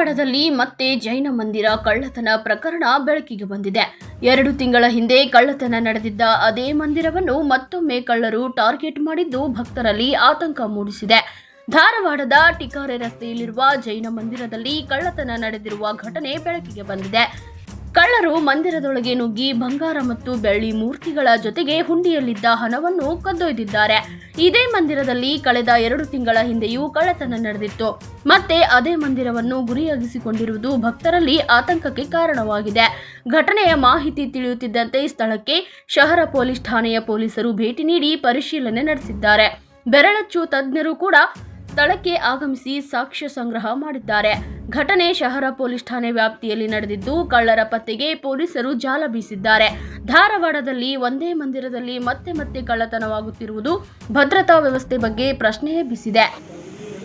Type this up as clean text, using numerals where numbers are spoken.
ಧಾರವಾಡದಲ್ಲಿ ಮತ್ತೆ ಜೈನ ಮಂದಿರ ಕಳ್ಳತನ ಪ್ರಕರಣ ಬೆಳಕಿಗೆ ಬಂದಿದೆ. 2 ತಿಂಗಳ ಹಿಂದೆ ಕಳ್ಳತನ ನಡೆದಿದ್ದ ಅದೇ ಮಂದಿರವನ್ನು ಮತ್ತೊಮ್ಮೆ ಕಳ್ಳರು ಟಾರ್ಗೆಟ್ ಮಾಡಿದ್ದು ಭಕ್ತರಲ್ಲಿ ಆತಂಕ ಮೂಡಿಸಿದೆ. ಧಾರವಾಡದ ಟಿಕಾರೆ ರಸ್ತೆಯಲ್ಲಿರುವ ಜೈನ ಮಂದಿರದಲ್ಲಿ ಕಳ್ಳತನ ನಡೆದಿರುವ ಘಟನೆ ಬೆಳಕಿಗೆ ಬಂದಿದೆ. ಕಳ್ಳರು ಮಂದಿರದೊಳಗೆ ನುಗ್ಗಿ ಬಂಗಾರ ಮತ್ತು ಬೆಳ್ಳಿ ಮೂರ್ತಿಗಳ ಜೊತೆಗೆ ಹುಂಡಿಯಲ್ಲಿದ್ದ ಹಣವನ್ನು ಕದ್ದೊಯ್ದಿದ್ದಾರೆ. ಇದೇ ಮಂದಿರದಲ್ಲಿ ಕಳೆದ 2 ತಿಂಗಳ ಹಿಂದೆಯೂ ಕಳ್ಳತನ ನಡೆದಿತ್ತು. ಮತ್ತೆ ಅದೇ ಮಂದಿರವನ್ನು ಗುರಿಯಾಗಿಸಿಕೊಂಡಿರುವುದು ಭಕ್ತರಲ್ಲಿ ಆತಂಕಕ್ಕೆ ಕಾರಣವಾಗಿದೆ. ಘಟನೆಯ ಮಾಹಿತಿ ತಿಳಿಯುತ್ತಿದ್ದಂತೆ ಸ್ಥಳಕ್ಕೆ ಶಹರ ಪೊಲೀಸ್ ಠಾಣೆಯ ಪೊಲೀಸರು ಭೇಟಿ ನೀಡಿ ಪರಿಶೀಲನೆ ನಡೆಸಿದ್ದಾರೆ. ಬೆರಳಚ್ಚು ತಜ್ಞರು ಕೂಡ ಸ್ಥಳಕ್ಕೆ ಆಗಮಿಸಿ ಸಾಕ್ಷ್ಯ ಸಂಗ್ರಹ ಮಾಡಿದ್ದಾರೆ. ಘಟನೆ ಶಹರ ಪೊಲೀಸ್ ಠಾಣೆ ವ್ಯಾಪ್ತಿಯಲ್ಲಿ ನಡೆದಿದ್ದು ಕಳ್ಳರ ಪತ್ತೆಗೆ ಪೊಲೀಸರು ಜಾಲ ಬೀಸಿದ್ದಾರೆ. ಧಾರವಾಡದಲ್ಲಿ ಒಂದೇ ಮಂದಿರದಲ್ಲಿ ಮತ್ತೆ ಕಳ್ಳತನವಾಗುತ್ತಿರುವುದು ಭದ್ರತಾ ವ್ಯವಸ್ಥೆ ಬಗ್ಗೆ ಪ್ರಶ್ನೆ ಎಬ್ಬಿಸಿದೆ.